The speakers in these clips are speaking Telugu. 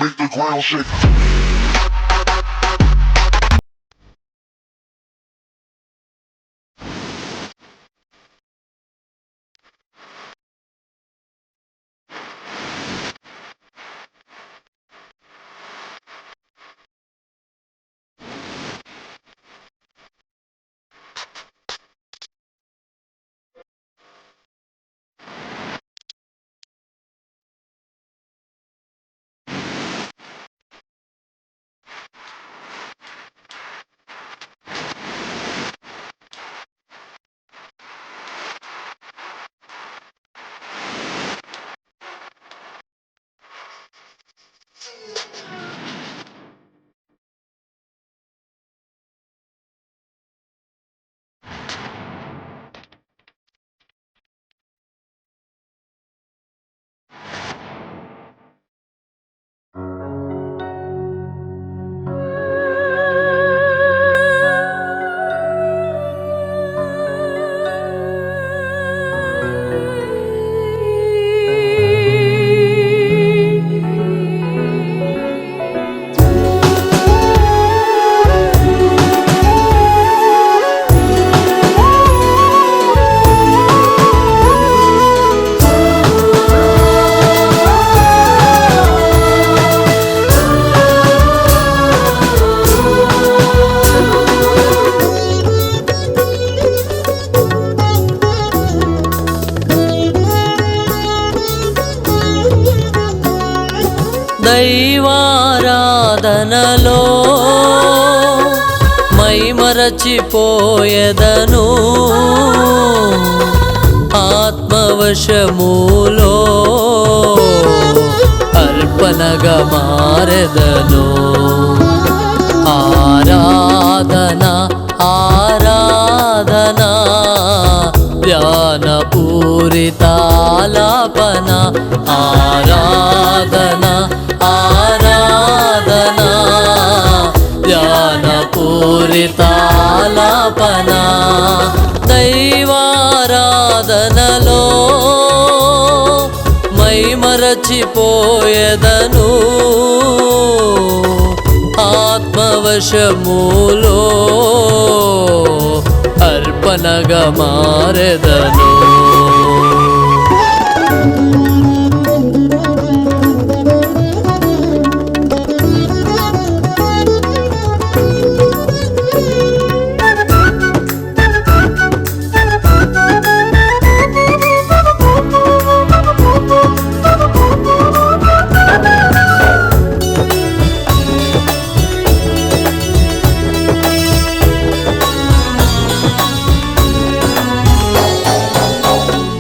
Make the ground shake. దైవారాధనలో మైమరచిపోయెదను, ఆత్మవశములో అర్పణగా మారెదను. ఆరాధన ఆరాధన ధ్యానపూరితాలాపన, ఆరాధన ఆరాధన ధ్యానపూరితాలాపన. దైవారాధనలో మైమరచిపోయెదను, ఆత్మవశములో అర్పణగా మారెదను.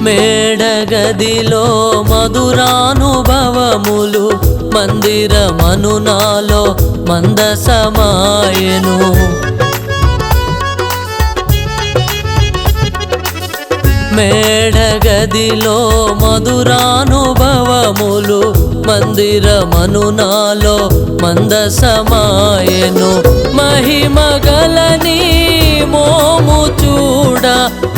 మేడగదిలో మధురానుభవములు, మందిరమను నాలో మందసమాయెను. మేడగదిలో మధురానుభవములు, మందిరమను నాలో మందసమాయెను. మహిమగలని మోము చూడ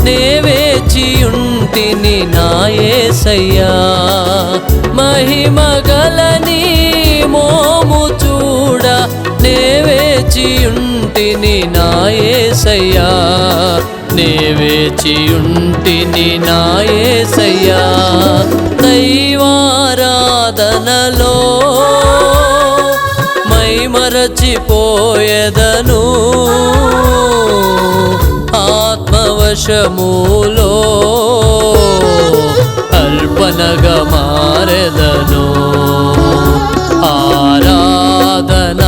నే వేచియుంటిని నా యేసయ్యా. మహిమగలని మోము చూడ నే వేచియుంటిని నా యేసయ్యా. నే వేచియుంటిని నా యేసయ్యా. దైవారాధనలో మైమరచిపోయెదను, ఆత్మవశములో అర్పణగా మారెదను. ఆరాధన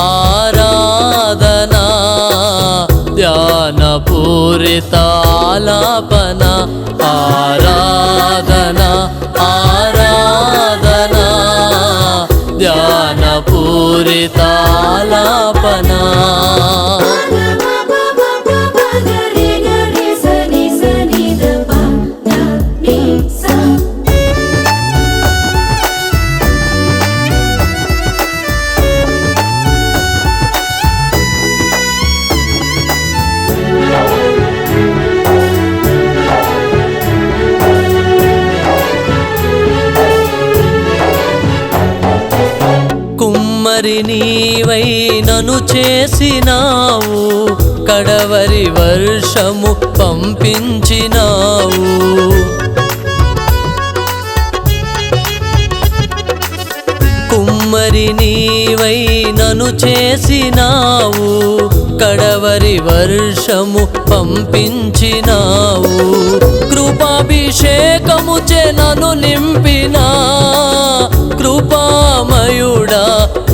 ఆరాధన ధ్యానపూరితాలాపన, ఆరాధన ఆరాధన ధ్యానపూరితాలాపన. కుమ్మరి నీవై నన్ను చేసినావు, కడవరి వర్షము పంపించినావు. కుమ్మరి నీవై నన్ను చేసినావు, కడవరి వర్షము పంపించినావు. కృపాభిషేకముచే నన్ను నింపినా, కృపామయుడా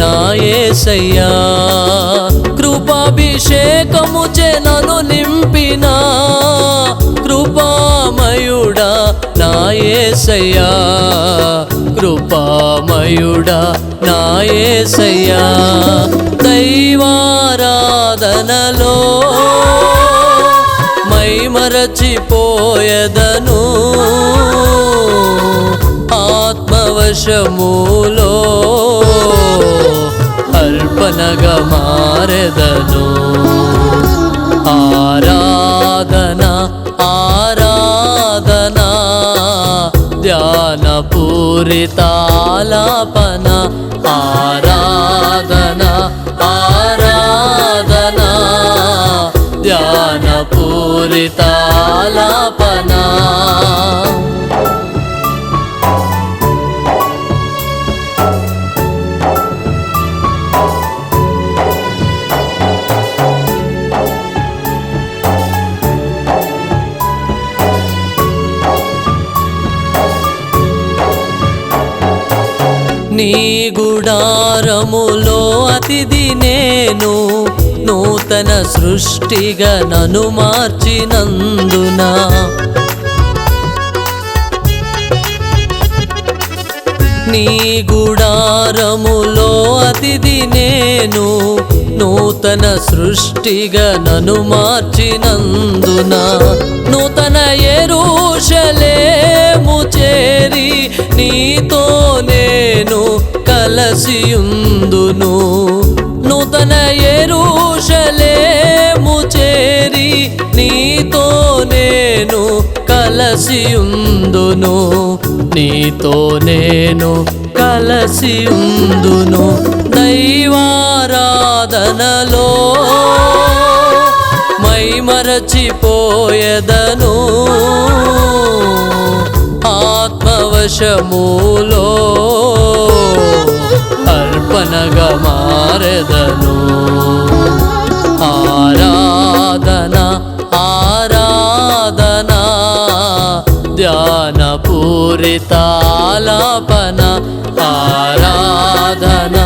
నా యేసయ్యా. కృపాభిషేకముచే నన్ను నింపినా, కృపామయుడా నా యేసయ్యా. కృపామయుడా నా యేసయ్యా. దైవారాధనలో మైమరచిపోయెదను, ఆత్మవశములో అర్పణగా మారెదను. ఆరాధన ఆరాధన ధ్యానపూరితాలాపన. ఆరాధన ఆరాధన ధ్యానపూరితాలాపన. నీ గుడారములో అతిథి నేను, నూతన సృష్టిగా నన్ను మార్చినందున. నీ గుడారములో అతిథి నేను, నూతన సృష్టిగా నన్ను మార్చినందున. నూతన యెరూషలేము చేరి నీతో నేను కలసియుందును. నూతన యెరూషలేము చేరి నీతో నేను కలసియుందును. నీతో నేను కలసియుందును. దైవారాధనలో మైమరచిపోయెదను, ఆత్మవశములో అర్పణగా మారెదను. ఆరాధన ఆరాధన ధ్యానపూరితాలాపన. ఆరాధన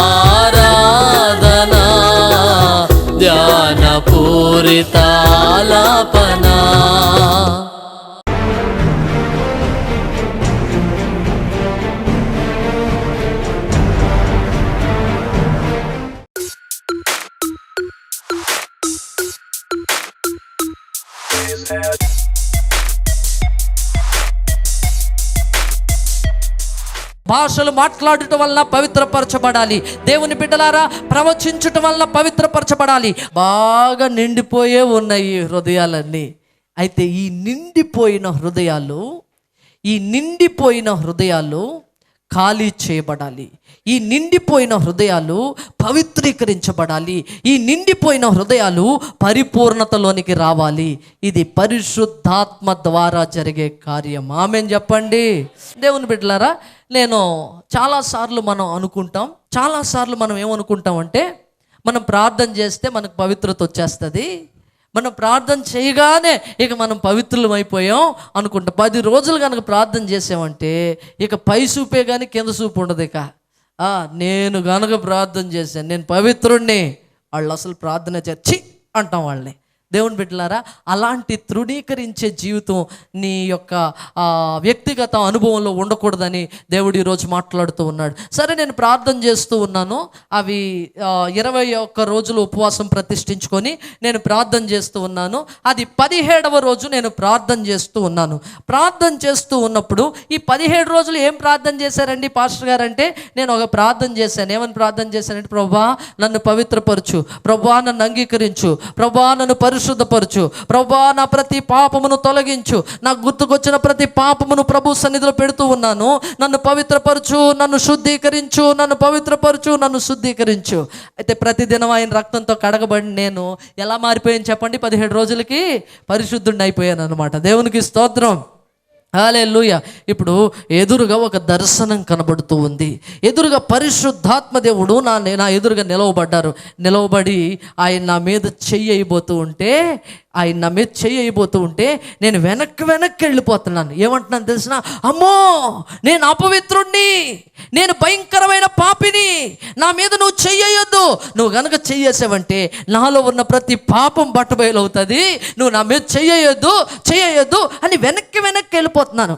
ఆరాధన ధ్యానపూరితాలాపన. భాషలు మాట్లాడటం వలన పవిత్రపరచబడాలి. దేవుని బిడ్డలారా, ప్రవచించటం వలన పవిత్రపరచబడాలి. బాగా నిండిపోయే ఉన్నాయి ఈ హృదయాలన్నీ. అయితే ఈ నిండిపోయిన హృదయాలు ఖాళీ చేయబడాలి. ఈ నిండిపోయిన హృదయాలు పవిత్రీకరించబడాలి. ఈ నిండిపోయిన హృదయాలు పరిపూర్ణతలోనికి రావాలి. ఇది పరిశుద్ధాత్మ ద్వారా జరిగే కార్యం. ఆమేన్ చెప్పండి. దేవుని బిడ్డలారా, నేను చాలాసార్లు మనం ఏమనుకుంటాం అంటే, మనం ప్రార్థన చేస్తే మనకు పవిత్రత వచ్చేస్తుంది, మనం ప్రార్థన చేయగానే ఇక మనం పవిత్రులం అయిపోయాం అనుకుంటా. 10 రోజులు కనుక ప్రార్థన చేసామంటే ఇక పై చూపే కానీ కింద చూపు ఉండదు. ఇక నేను కనుక ప్రార్థన చేశాను, నేను పవిత్రుణ్ణి, వాళ్ళు అసలు ప్రార్థన చేర్చి అంటాం వాళ్ళని. దేవుని బిడ్డలారా, అలాంటి తృణీకరించే జీవితం నీ యొక్క వ్యక్తిగత అనుభవంలో ఉండకూడదని దేవుడు ఈరోజు మాట్లాడుతూ ఉన్నాడు. సరే, నేను ప్రార్థన చేస్తూ ఉన్నాను. అవి 21 రోజులు ఉపవాసం ప్రతిష్ఠించుకొని నేను ప్రార్థన చేస్తూ ఉన్నాను. అది 17వ రోజు నేను ప్రార్థన చేస్తూ ఉన్నాను. ప్రార్థన చేస్తూ ఉన్నప్పుడు ఈ 17 రోజులు ఏం ప్రార్థన చేశారండి పాస్టర్ గారు అంటే, నేను ఒక ప్రార్థన చేశాను. ఏమని ప్రార్థన చేశానంటే, ప్రభువా నన్ను పవిత్రపరచు, ప్రభువా నన్ను అంగీకరించు, ప్రభువా నన్ను పరిశుద్ధపరచు. ప్రభువా, నా ప్రతి పాపమును తొలగించు. నాకు గుర్తుకొచ్చిన ప్రతి పాపమును ప్రభు సన్నిధిలో పెడుతూ ఉన్నాను. నన్ను పవిత్రపరచు, నన్ను శుద్ధీకరించు, నన్ను పవిత్రపరచు, నన్ను శుద్ధీకరించు. అయితే ప్రతిదినం ఆయన రక్తంతో కడగబడి నేను ఎలా మారిపోయాను చెప్పండి? 17 రోజులకి పరిశుద్ధుడిని అయిపోయాను అనమాట. దేవునికి స్తోత్రం. హల్లెలూయా. ఇప్పుడు ఎదురుగా ఒక దర్శనం కనబడుతూ ఉంది. ఎదురుగా పరిశుద్ధాత్మ దేవుడు నా ఎదురుగా నిలవబడి ఆయన నా మీద చెయ్యబోతూ ఉంటే నేను వెనక్కి వెళ్ళిపోతున్నాను. ఏమంటున్నాను తెలిసిన? అమ్మో, నేను అపవిత్రుణ్ణి, నేను భయంకరమైన పాపిని, నా మీద నువ్వు చెయ్యొద్దు. నువ్వు గనక చెయ్యేసావంటే నాలో ఉన్న ప్రతి పాపం బట్టబయలవుతుంది. నువ్వు నా మీద చెయ్యొద్దు అని వెనక్కి వెళ్ళిపోతున్నాను.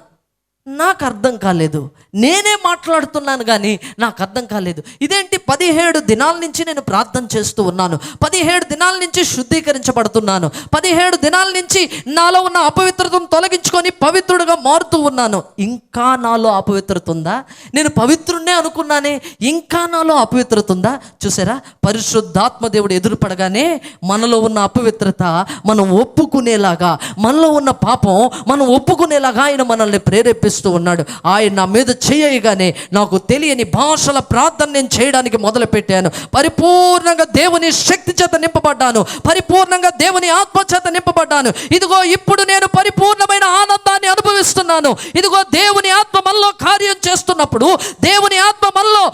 నాకు అర్థం కాలేదు. నేనే మాట్లాడుతున్నాను కానీ నాకు అర్థం కాలేదు. ఇదేంటి? 17 దినాల నుంచి నేను ప్రార్థన చేస్తూ ఉన్నాను. 17 దినాల నుంచి శుద్ధీకరించబడుతున్నాను. 17 దినాల నుంచి నాలో ఉన్న అపవిత్రతను తొలగించుకొని పవిత్రుడిగా మారుతూ ఉన్నాను. ఇంకా నాలో అపవిత్రత ఉందా? నేను పవిత్రుణ్ణే అనుకున్నానే, ఇంకా నాలో అపవిత్రత ఉందా? చూసారా, పరిశుద్ధాత్మ దేవుడు ఎదురుపడగానే మనలో ఉన్న అపవిత్రత మనం ఒప్పుకునేలాగా, మనలో ఉన్న పాపం మనం ఒప్పుకునేలాగా ఆయన మనల్ని ప్రేరేపిస్తూ ఉన్నాడు. ఆయన నా మీద చేయగానే నాకు తెలియని భాషల ప్రార్థన నేను చేయడానికి మొదలుపెట్టాను. పరిపూర్ణంగా దేవుని శక్తి చేత నింపబడ్డాను. పరిపూర్ణంగా దేవుని ఆత్మ చేత నింపబడ్డాను. ఇదిగో ఇప్పుడు నేను పరిపూర్ణమైన ఆనందాన్ని అనుభవిస్తున్నాను. ఇదిగో దేవుని ఆత్మ మనలో కార్యం చేస్తున్నప్పుడు, దేవుని ఆత్మ మనలో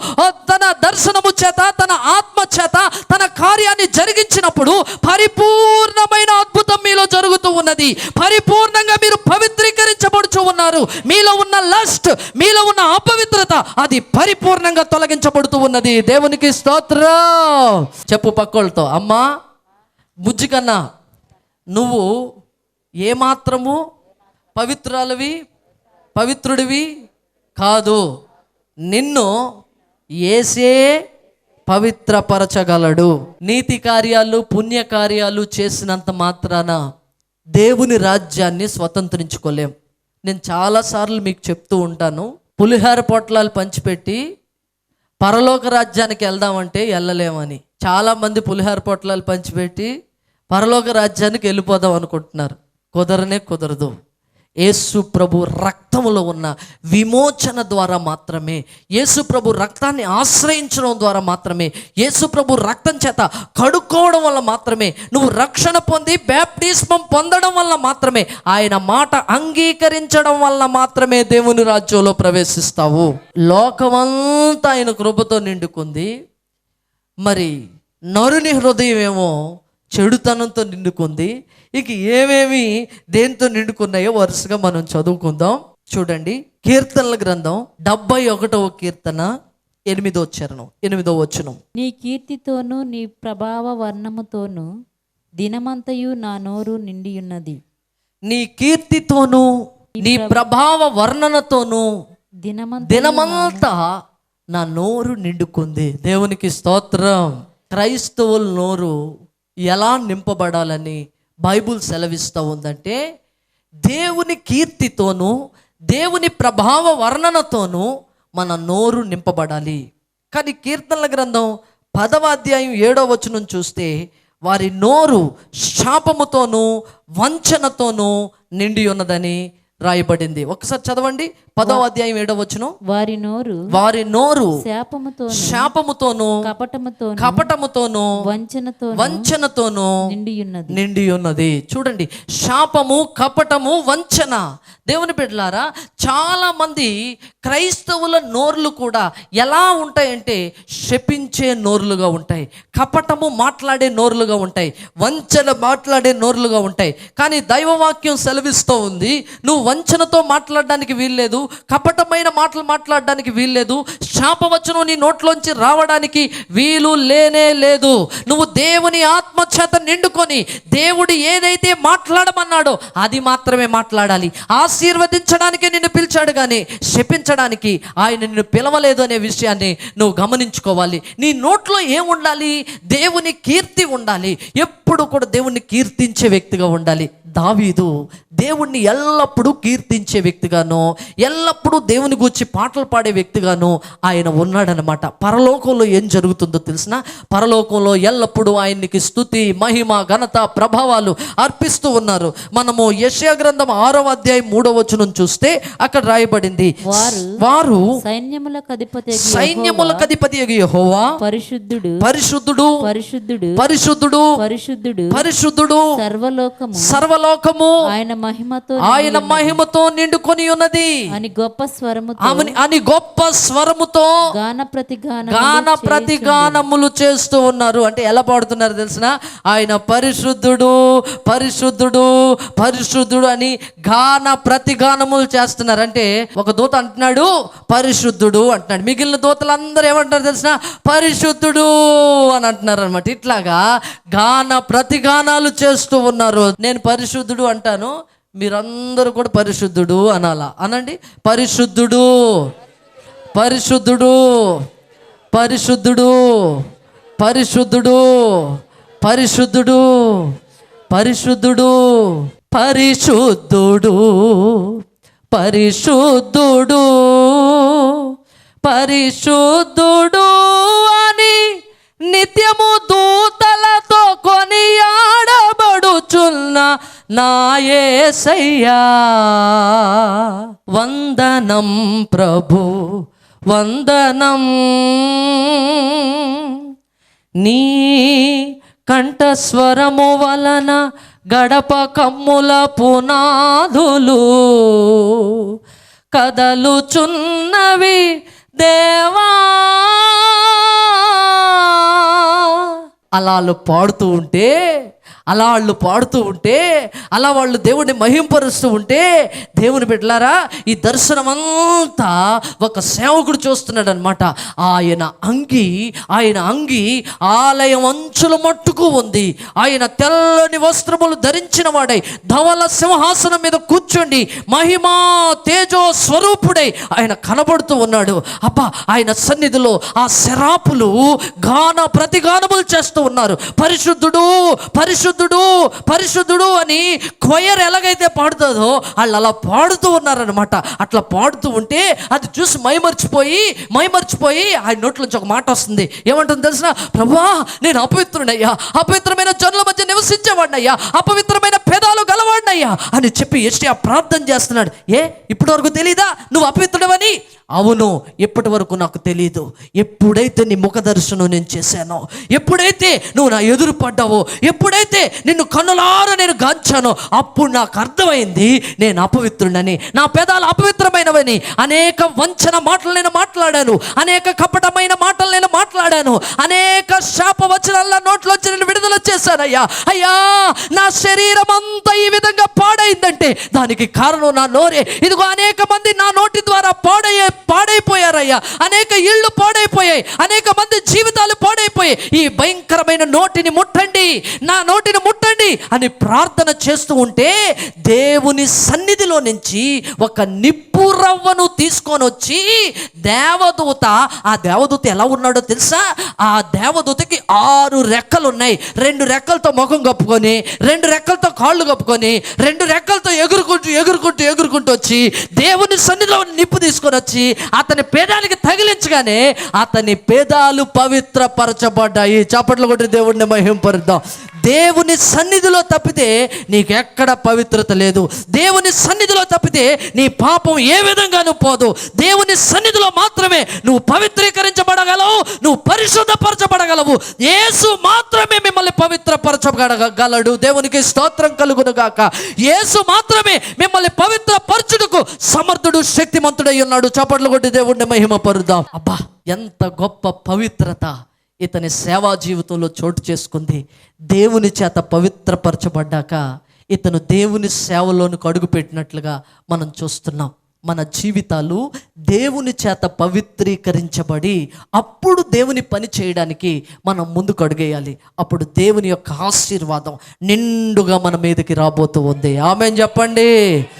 తన దర్శనము చేత, తన ఆత్మ చేత తన కార్యాన్ని జరిగించినప్పుడు పరిపూర్ణమైన అద్భుతం మీలో జరుగుతూ ఉన్నది. పరిపూర్ణంగా మీరు పవిత్రీకరించబడుచు ఉన్నారు. మీలో ఉన్న లస్ట్, మీలో ఉన్న అపవిత్రత అది పరిపూర్ణంగా తొలగించబడుతూ ఉన్నది. దేవునికి స్తోత్రం. చెప్పు పక్కోళ్ళతో, అమ్మా బుజ్జి కన్నా, నువ్వు ఏమాత్రము పవిత్రుడివి కాదు. నిన్ను యేసే పవిత్రపరచగలడు. నీతి కార్యాలు, పుణ్య కార్యాలు చేసినంత మాత్రాన దేవుని రాజ్యాన్ని స్వతంత్రించుకోలేం. నేను చాలాసార్లు మీకు చెప్తూ ఉంటాను, పులిహార పొట్లాలు పంచిపెట్టి పరలోక రాజ్యానికి వెళ్దామంటే వెళ్ళలేమని. చాలామంది పులిహార పొట్లాలు పంచిపెట్టి పరలోక రాజ్యానికి వెళ్ళిపోదాం అనుకుంటున్నారు. కుదరదు. యేసు ప్రభు రక్తములో ఉన్న విమోచన ద్వారా మాత్రమే, యేసు ప్రభు రక్తాన్ని ఆశ్రయించడం ద్వారా మాత్రమే, యేసు ప్రభు రక్తం చేత కడుక్కోవడం వల్ల మాత్రమే, నువ్వు రక్షణ పొంది బ్యాప్టిస్మం పొందడం వల్ల మాత్రమే, ఆయన మాట అంగీకరించడం వల్ల మాత్రమే దేవుని రాజ్యంలో ప్రవేశిస్తావు. లోకమంతా ఆయన కృపతో నిండుకుంది. మరి నరుని హృదయం ఏమో చెడుతనంతో నిండుకుంది. ఇక ఏమేమి దేంతో నిండుకున్నాయో వరుసగా మనం చదువుకుందాం. చూడండి, కీర్తనల గ్రంథం 71వ కీర్తన 8వ వచనం. నీ కీర్తితోనూ నీ ప్రభావ వర్ణముతోనూ దినమంతయు నా నోరు నిండియున్నది. నీ కీర్తితోనూ నీ ప్రభావ వర్ణనతోనూ దినమంతా నా నోరు నిండుకుంది. దేవునికి స్తోత్రం. క్రైస్తవుల నోరు ఎలా నింపబడాలని బైబుల్ సెలవిస్తూ ఉందంటే, దేవుని కీర్తితోనూ దేవుని ప్రభావ వర్ణనతోనూ మన నోరు నింపబడాలి. కానీ కీర్తనల గ్రంథం 10వ అధ్యాయం 7వ వచనం చూస్తే, వారి నోరు శాపముతోనూ వంచనతోనూ నిండి ఉన్నదని రాయబడింది. ఒకసారి చదవండి, 10వ అధ్యాయం 7వ వచనం. వారి నోరు శాపముతోనూ కపటముతోనూ వంచనతోనూ నిండి ఉన్నది. చూడండి, శాపము, కపటము, వంచన. దేవుని బిడ్డలారా, చాలా మంది క్రైస్తవుల నోర్లు కూడా ఎలా ఉంటాయంటే శపించే నోర్లుగా ఉంటాయి, కపటము మాట్లాడే నోర్లుగా ఉంటాయి, వంచన మాట్లాడే నోర్లుగా ఉంటాయి. కానీ దైవవాక్యం సెలవిస్తూ ఉంది, నువ్వు వంచనతో మాట్లాడడానికి వీల్లేదు, కపటమైన మాటలు మాట్లాడడానికి వీల్లేదు, శాపవచనం నీ నోట్లోంచి రావడానికి వీలు లేనే లేదు. నువ్వు దేవుని ఆత్మ చేత నిండుకొని దేవుడు ఏదైతే మాట్లాడమన్నాడో అది మాత్రమే మాట్లాడాలి. ఆశీర్వదించడానికి నిన్ను పిలిచాడు కానీ శపించడానికి ఆయన నిన్ను పిలవలేదు అనే విషయాన్ని నువ్వు గమనించుకోవాలి. నీ నోట్లో ఏముండాలి? దేవుని కీర్తి ఉండాలి. ఎప్పుడు కూడా దేవుణ్ణి కీర్తించే వ్యక్తిగా ఉండాలి. దావీదు దేవుణ్ణి ఎల్లప్పుడూ కీర్తించే వ్యక్తిగాను, ఎల్లప్పుడూ దేవుని గూర్చి పాటలు పాడే వ్యక్తిగాను ఆయన ఉన్నాడనమాట. పరలోకంలో ఏం జరుగుతుందో తెలిసిన, పరలోకంలో ఎల్లప్పుడూ ఆయనకి స్తుతి, మహిమ, ఘనత, ప్రభావాలు అర్పిస్తూ ఉన్నారు. మనము యెషయా గ్రంథం 6వ అధ్యాయం 3వ వచనం చూస్తే అక్కడ రాయబడింది, వారు సైన్యములకు అధిపతి యెహోవా పరిశుద్ధుడు పరిశుద్ధుడు పరిశుద్ధుడు పరిశుద్ధుడు పరిశుద్ధుడు పరిశుద్ధుడు సర్వలోకము ఆయన మహిమతో నిండుకొని ఉన్నది అని గొప్ప స్వరముతో అని గొప్ప స్వరముతో గాన ప్రతిగానములు చేస్తూ ఉన్నారు. అంటే ఎలా పాడుతున్నారు తెలిసిన, ఆయన పరిశుద్ధుడు పరిశుద్ధుడు పరిశుద్ధుడు అని గాన ప్రతిగానములు చేస్తున్నారు. అంటే ఒక దూత అంటున్నాడు పరిశుద్ధుడు అంటున్నాడు, మిగిలిన దూతలందరూ ఏమంటారు తెలిసిన, పరిశుద్ధుడు అని అంటున్నారు అనమాట. ఇట్లాగా గాన ప్రతిగానాలు చేస్తూ ఉన్నారు. నేను పరిశుద్ధుడు అంటాను, మీరందరూ కూడా పరిశుద్ధుడు అనాలా? అనండి, పరిశుద్ధుడు పరిశుద్ధుడు పరిశుద్ధుడు పరిశుద్ధుడు పరిశుద్ధుడు పరిశుద్ధుడు పరిశుద్ధుడు పరిశుద్ధుడు పరిశుద్ధుడు అని నిత్యము దూతలతో కొనియాడబడుచున్న నా యేసయ్యా, వందనం ప్రభు వందనం. నీ కంఠస్వరము వలన గడప కమ్ముల పునాదులు కదలుచున్నవి దేవా. అలా వాళ్ళు పాడుతూ ఉంటే అలా వాళ్ళు దేవుడిని మహింపరుస్తూ ఉంటే, దేవుని బిడ్డలారా, ఈ దర్శనం అంతా ఒక సేవకుడు చూస్తున్నాడు అనమాట. ఆయన అంగి ఆలయం అంచుల మట్టుకు ఉంది. ఆయన తెల్లని వస్త్రములు ధరించిన వాడై ధవల సింహాసనం మీద కూర్చోండి మహిమా తేజో స్వరూపుడై ఆయన కనబడుతూ ఉన్నాడు. అబ్బా, ఆయన సన్నిధిలో ఆ శరాపులు గాన ప్రతిగానములు చేస్తూ ఉన్నారు. పరిశుద్ధుడు పరిశుద్ధుడు పరిశుద్ధుడు అని క్వయర్ ఎలాగైతే పాడుతుందో వాళ్ళు అలా పాడుతూ ఉన్నారనమాట. అట్లా పాడుతూ ఉంటే అది చూసి మైమర్చిపోయి ఆయన నోట్లోంచి ఒక మాట వస్తుంది. ఏమంటుంది తెలిసిన, ప్రభువా నేను అపవిత్రుడయ్యా, అపవిత్రమైన జనుల మధ్య నివసించేవాడినయ్యా, అపవిత్రమైన పెదాలు గలవాడినయ్యా అని చెప్పి యెషయా ప్రార్థన చేస్తున్నాడు. ఇప్పటి వరకు తెలీదా నువ్వు అపవిత్రుడవని? అవును, ఇప్పటి వరకు నాకు తెలియదు. ఎప్పుడైతే నీ ముఖ దర్శనం నేను చేశానో, ఎప్పుడైతే నువ్వు నా ఎదురు పడ్డావో, ఎప్పుడైతే నిన్ను కన్నులారా నేను గాంచానో, అప్పుడు నాకు అర్థమైంది నేను అపవిత్రుడని, నా పెదాలు అపవిత్రమైనవని. అనేక వంచన మాటలు నేను మాట్లాడాను, అనేక కపటమైన మాటలు నేను మాట్లాడాను, అనేక శాప వచనాల నోట్లోంచి నేను విడుదల చేశానయ్యా. అయ్యా, నా శరీరం అంతా ఈ విధంగా పాడైందంటే దానికి కారణం నా నోరే. ఇదిగో అనేక మంది నా నోటి ద్వారా పాడైపోయారయ్యా, అనేక ఇళ్ళు పాడైపోయాయి, అనేక మంది జీవితాలు పాడైపోయాయి. ఈ భయంకరమైన నోటిని ముట్టండి, నా నోటిని ముట్టండి అని ప్రార్థన చేస్తూ ఉంటే దేవుని సన్నిధిలో నుంచి ఒక నిప్పు రవ్వను తీసుకొని వచ్చి ఆ దేవదూత ఎలా ఉన్నాడో తెలుసా? ఆ దేవదూతకి 6 రెక్కలు ఉన్నాయి. 2 రెక్కలతో ముఖం కప్పుకొని, 2 రెక్కలతో కాళ్ళు కప్పుకొని, 2 రెక్కలతో ఎగురుకుంటూ వచ్చి దేవుని సన్నిధిలో నిప్పు తీసుకొని వచ్చి అతని పేదానికి తగిలించగానే అతని పేదాలు పవిత్రపరచబడ్డాయి. చప్పట్లు కొట్టి దేవుడిని మహింపరుద్దాం. దేవుని సన్నిధిలో తప్పితే నీకెక్కడ పవిత్రత లేదు. దేవుని సన్నిధిలో తప్పితే నీ పాపం ఏ విధంగానూ పోదు. దేవుని సన్నిధిలో మాత్రమే నువ్వు పవిత్రీకరించబడగలవు, నువ్వు పరిశుద్ధపరచబడగలవు. యేసు మాత్రమే మిమ్మల్ని పవిత్రపరచగలడు. దేవునికి స్తోత్రం కలుగును గాక. యేసు మాత్రమే మిమ్మల్ని పవిత్రపరచుటకు సమర్థుడు, శక్తిమంతుడై ఉన్నాడు. చప్పట్లు కొట్టి దేవుడిని మహిమ పరుద్దాం. అబ్బా, ఎంత గొప్ప పవిత్రత ఇతని సేవా జీవితంలో చోటు చేసుకుంది. దేవుని చేత పవిత్రపరచబడ్డాక ఇతను దేవుని సేవలోనికి అడుగు పెట్టినట్లుగా మనం చూస్తున్నాం. మన జీవితాలు దేవుని చేత పవిత్రీకరించబడి అప్పుడు దేవుని పని చేయడానికి మనం ముందుకు అడుగేయాలి. అప్పుడు దేవుని యొక్క ఆశీర్వాదం నిండుగా మన మీదకి రాబోతూ ఉంది. ఆమేన్ చెప్పండి.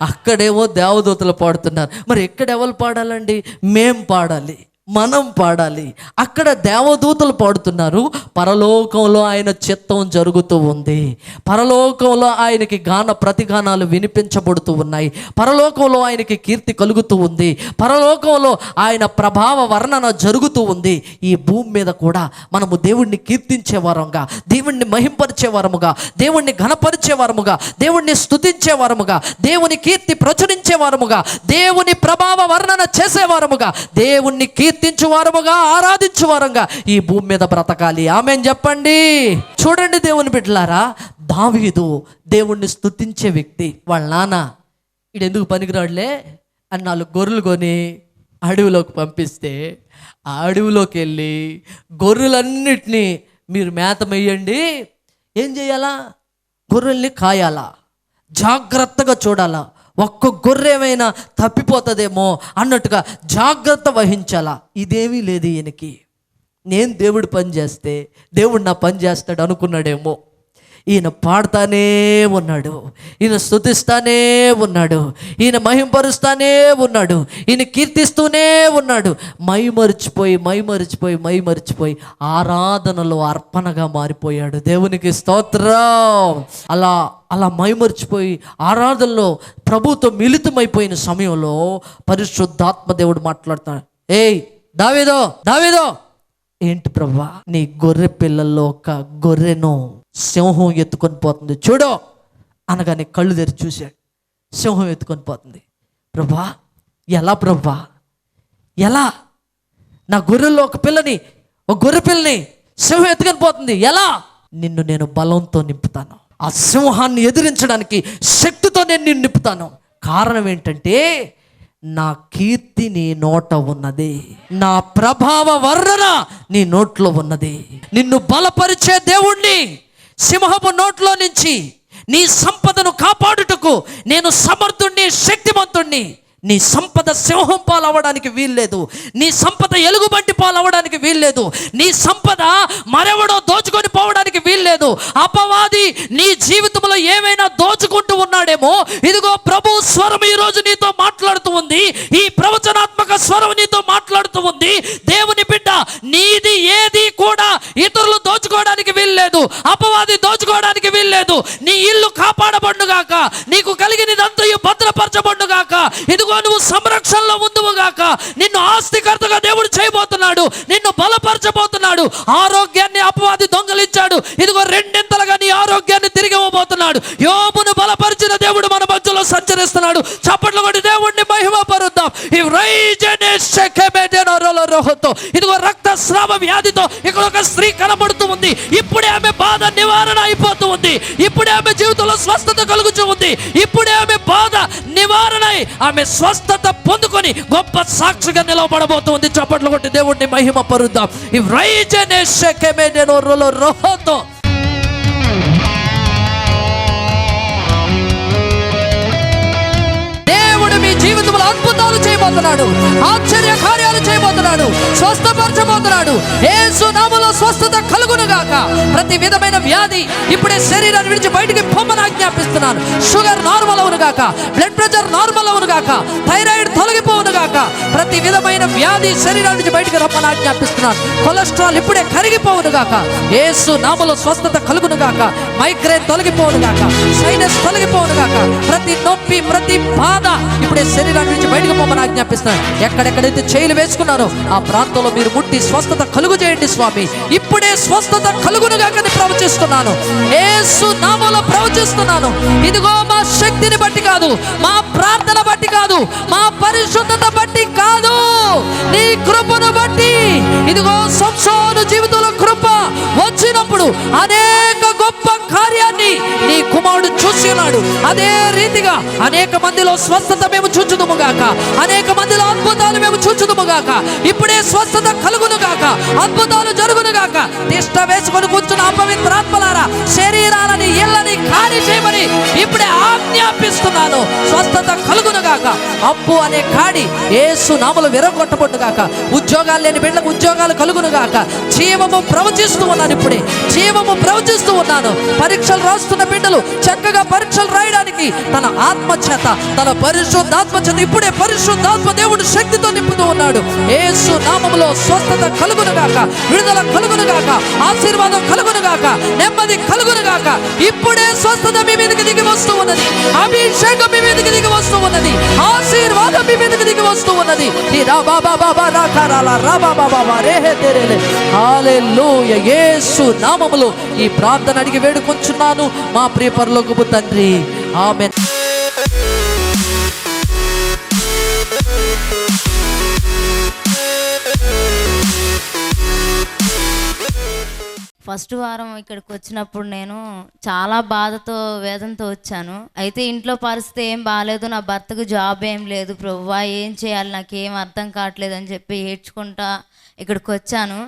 అక్కడేమో దేవదూతలు పాడుతున్నారు, మరి ఎక్కడెవరు పాడాలండి? మేం పాడాలి. మనం పాడాలి. అక్కడ దేవదూతలు పాడుతున్నారు, పరలోకంలో ఆయన చిత్తం జరుగుతూ ఉంది. పరలోకంలో ఆయనకి ప్రతిగానాలు వినిపించబడుతూ ఉన్నాయి. పరలోకంలో ఆయనకి కీర్తి కలుగుతూ ఉంది. పరలోకంలో ఆయన ప్రభావ వర్ణన జరుగుతూ ఉంది. ఈ భూమి మీద కూడా మనము దేవుణ్ణి కీర్తించే వారముగా, దేవుణ్ణి మహింపరిచే వారముగా, దేవుణ్ణి ఘనపరిచే వారముగా, దేవుణ్ణి స్తుతించే వారముగా, దేవుని కీర్తి ప్రచురించే వారముగా, దేవుని ప్రభావ వర్ణన చేసే వారముగా, దేవుణ్ణి కీర్తించు వారముగా, ఆరాధించు వారంగా ఈ భూమి మీద బ్రతకాలి. ఆమేన్ చెప్పండి. చూడండి దేవుని బిడ్డలారా, దావీదు దేవుణ్ణి స్తుతించే వ్యక్తి. వాళ్ళ నాన్న ఈడు ఎందుకు పనికిరాడులే అని 4 గొర్రెలు కొని అడవిలోకి పంపిస్తే, ఆ అడవిలోకి వెళ్ళి గొర్రెలన్నిటినీ మీరు మేతమేయండి, ఏం చేయాలా? గొర్రెల్ని కాయాలా, జాగ్రత్తగా చూడాలా, ఒక్క గొర్రె ఏమైనా తప్పిపోతుందేమో అన్నట్టుగా జాగ్రత్త వహించాలా. ఇదేమీ లేదు ఈయనకి. నేను దేవుడు పని చేస్తే దేవుడు నా పని చేస్తాడు అనుకున్నాడేమో. ఈయన పాడుతానే ఉన్నాడు, ఈయన స్తుతిస్తానే ఉన్నాడు, ఈయన మహింపరుస్తానే ఉన్నాడు, ఈయన కీర్తిస్తూనే ఉన్నాడు. మైమరిచిపోయి ఆరాధనలో అర్పణగా మారిపోయాడు. దేవునికి స్తోత్రం. అలా మైమరిచిపోయి ఆరాధనలో ప్రభుతో మిళితమైపోయిన సమయంలో పరిశుద్ధాత్మ దేవుడు మాట్లాడుతాడు. ఏయ్ దావీదో, ఏంటి ప్రభువా? నీ గొర్రె పిల్లల్లో ఒక గొర్రెను సింహం ఎత్తుకొని పోతుంది చూడు అనగానే కళ్ళు తెరిచి చూశాడు. సింహం ఎత్తుకొని పోతుంది. ప్రభువా, ఎలా ప్రభువా, ఎలా? నా గొర్రెల్లో ఒక గొర్రె పిల్లని సింహం ఎత్తుకొని పోతుంది ఎలా? నిన్ను నేను బలంతో నింపుతాను, ఆ సింహాన్ని ఎదిరించడానికి శక్తితో నేను నిన్ను నింపుతాను. కారణం ఏంటంటే నా కీర్తి నీ నోట ఉన్నది, నా ప్రభావ వర్ణన నీ నోట్లో ఉన్నది. నిన్ను బలపరిచే దేవుణ్ణి సింహపు నోట్లో నుంచి నీ సంపదను కాపాడుటకు నేను సమర్థుణ్ణి, శక్తిమంతుణ్ణి. నీ సంపద సింహం పాలవ్వడానికి వీల్లేదు, నీ సంపద ఎలుగుబంటి పాలవ్వడానికి వీల్లేదు, నీ సంపద మరెవడో దోచుకొని పోవడానికి వీల్లేదు. అపవాది నీ జీవితంలో ఏమైనా దోచుకుంటూ ఉన్నాడేమో, ఇదిగో ప్రభు స్వరం ఈరోజు నీతో మాట్లాడుతూ ఉంది. ఈ ప్రవచనాత్మక స్వరం నీతో మాట్లాడుతూ ఉంది. దేవుని బిడ్డ, నీది ఏది కూడా ఇతరులు దోచుకోవడానికి వీల్లేదు, అపవాది దోచుకోవడానికి వీల్లేదు. నీ ఇల్లు కాపాడబడుగాక, నీకు కలిగినదంతయు భద్రపరచబడుగాక. ఇదిగో నువ్వు సంరక్షణలో ఉందువుగాక. నిన్ను ఆస్తికర్తగా దేవుడు చేయబోతున్నాడు, నిన్ను బలపరచబోతున్నాడు. ఆరోగ్యాన్ని అపవాది దొంగలించాడు, ఇదిగో 2 నీ ఆరోగ్యాన్ని తిరిగి ఇవ్వబోతున్నాడు. యోబును బలపరిచిన దేవుడు మన మధ్యలో సంచరిస్తున్నాడు. చప్పట్లు కొట్టి దేవుడిని మహిమపరుద్దాం. ఇదిగో రక్తస్రావ వ్యాధితో ఇక్కడ ఒక స్త్రీ కనబడుతూ ఉంది. ఇప్పుడే ఆమె బాధ నివారణ అయిపోతూ ఉంది. ఇప్పుడే ఆమె జీవితంలో స్వస్థత కలుగుతూ ఉంది. ఇప్పుడే ఆమె బాధ నివారణ, ఆమె స్వస్థత పొందుకొని గొప్ప సాక్షిగా నిలవబడబోతుంది. చప్పట్లు కొట్టి దేవుడిని మహిమ పరుద్దాం. దేవుడు మీ జీవితంలో అద్భుతాలు చేయబోతున్నాడు, ఆశ్చర్య కార్యాలు చేయబోతున్నాడు, స్వస్థపరచబోతున్నాడు. యేసు నామములో స్వస్థత కలుగును గాక. ప్రతి విధమైన వ్యాధి ఇప్పుడే శరీరాన్ని విడిచి బయటికి పొమ్మని ఆజ్ఞాపిస్తున్నాను. షుగర్ నార్మల్ అవును గాక, బ్లడ్ ప్రెషర్ నార్మల్ అవును గాక, థైరాయిడ్ తొలగిపోవును గాక. ప్రతి విధమైన వ్యాధి శరీరాన్ని విడిచి బయటికి రమ్మని ఆజ్ఞాపిస్తున్నాను. కొలెస్ట్రాల్ ఇప్పుడే కరిగిపోవును గాక. యేసు నామములో స్వస్థత కలుగును గాక. మైగ్రేన్ తొలగిపోవును గాక, సైనస్ తొలగిపోవును గాక. ప్రతి నొప్పి, ప్రతి బాధ ఇప్పుడే శరీరాన్ని నుంచి బయటకు పోమని ఆజ్ఞాపిస్తున్నాను. ఎక్కడెక్కడైతే చేయలు వేసుకున్నారో ఆ ప్రాంతంలో మీరు ముట్టి స్వస్థత కలుగు చేయండి స్వామి. ఇప్పుడే స్వస్థత కలుగునుగాకని ప్రవచిస్తున్నాను, యేసు నామములో ప్రవచిస్తున్నాను. ఇదిగో మా శక్తిని బట్టి కాదు, మా ప్రార్థన బట్టి కాదు, మా పరిశుద్ధత బట్టి కాదు, నీ కృపను బట్టి. ఇదిగో సంసోను జీవితంలో కృప వచ్చినప్పుడు అనేక గొప్ప కార్యాన్ని నీ కుమారుడు చూసి ఉన్నాడు. అదే రీతిగా అనేక మందిలో స్వస్థత మేము చూచుదుముగాక, అనేక మందిలో అద్భుతాలు మేము చూచుదుముగాక. ఇప్పుడే స్వస్థత కలుగునుగాక, అద్భుతాలు జరుగునుగాక. తిష్ట వేసుకొని కూర్చున్న అపవిత్రాత్మలారా, శరీరాలని ఇళ్ళని ఖాళీ చేయమని ఇప్పుడే ఆజ్ఞాపిస్తున్నాను. స్వస్థత కలుగునుగాక. అప్పు అనే కాడి యేసు నామములో విరగొట్టబడుగాక. ఉద్యోగాలు లేని బిడ్డలకు ఉద్యోగాలు కలుగునుగాక. జీవము ప్రవచిస్తూ ఉన్నాను, ఇప్పుడే జీవము ప్రవచిస్తూ ఉన్నాను. పరీక్షలు రాస్తున్న బిడ్డలు చక్కగా పరీక్షలు రాయడానికి తన ఆత్మ చేత, తన పరిశుద్ధాత్మ చేత ఇప్పుడే పరిశుద్ధాత్మ దేవుడు శక్తితో నింపుతూ ఉన్నాడు. యేసు నామములో స్వస్థత కలుగును గాక, విడుదల కలుగును గాక, ఆశీర్వాదం కలుగును గాక, నెమ్మది కలుగును గాక. ఇప్పుడే స్వస్థత మీ మీదకి దిగి వస్తూ ఉన్నది, అభిషేకం మీ మీదకి దిగి వస్తూ ఉన్నది, ఆశీర్వాదం మీ మీదకి దిగి వస్తూ ఉన్నది. హల్లెలూయా. యేసు నామములో ఈ ప్రార్థన అడిగి వేడుకొంచున్నాను మా ప్రియ పరలోకపు తండ్రి, ఆమేన్. ఫస్ట్ వారం ఇక్కడికి వచ్చినప్పుడు నేను చాలా బాధతో వేదనతో వచ్చాను. అయితే ఇంట్లో పరిస్థితి ఏం బాగాలేదు, నా భర్తకు జాబ్ ఏం లేదు, ప్రభువా ఏం చేయాలి నాకేం అర్థం కావట్లేదు అని చెప్పి ఏడ్చుకుంటా ఇక్కడికి వచ్చాను.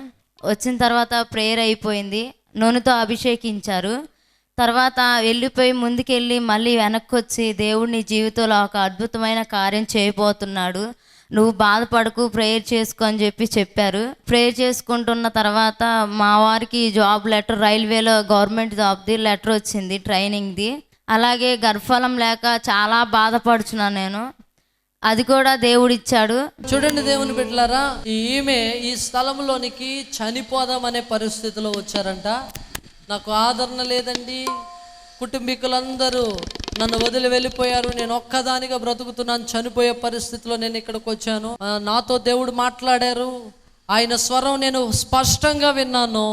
వచ్చిన తర్వాత ప్రేయర్ అయిపోయింది, నూనెతో అభిషేకించారు. తర్వాత వెళ్ళిపోయి ముందుకెళ్ళి మళ్ళీ వెనక్కి వచ్చి దేవుడు నీ జీవితంలో ఒక అద్భుతమైన కార్యం చేయబోతున్నాడు, నువ్వు బాధపడకు, ప్రేయర్ చేసుకో అని చెప్పారు. ప్రేయర్ చేసుకుంటున్న తర్వాత మా వారికి జాబ్ లెటర్, రైల్వేలో గవర్నమెంట్ జాబ్ది లెటర్ వచ్చింది, ట్రైనింగ్ది. అలాగే గర్భఫలం లేక చాలా బాధపడుచున్నాను నేను, అది కూడా దేవుడిచ్చాడు. చూడండి దేవుని బిడ్డలారా, ఈమె ఈ స్థలంలోనికి చనిపోదామనే పరిస్థితిలో వచ్చారంట. నాకు ఆదరణ లేదండి, కుటుంబీకులందరూ నన్ను వదిలి వెళ్ళిపోయారు, నేను ఒక్కదానిగా బ్రతుకుతున్నాను, చనిపోయే పరిస్థితిలో నేను ఇక్కడికి వచ్చాను. నాతో దేవుడు మాట్లాడారు, ఆయన స్వరం నేను స్పష్టంగా విన్నాను.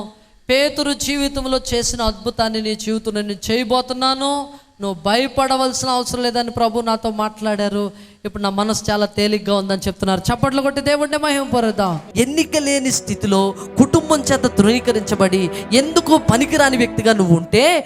పేతురు జీవితంలో చేసిన అద్భుతాన్ని నీ జీవితంలో నేను చేయబోతున్నాను, నువ్వు భయపడవలసిన అవసరం లేదని ప్రభు నాతో మాట్లాడారు. ఇప్పుడు నా మనసు చాలా తేలిగ్గా ఉందని చెప్తున్నారు. చప్పట్లు కొట్టి దేవుడిని మహిమ పరుద్దాం. ఎన్నిక లేని స్థితిలో కుటుంబం చేత ధృవీకరించబడి ఎందుకు పనికిరాని వ్యక్తిగా నువ్వు ఉంటే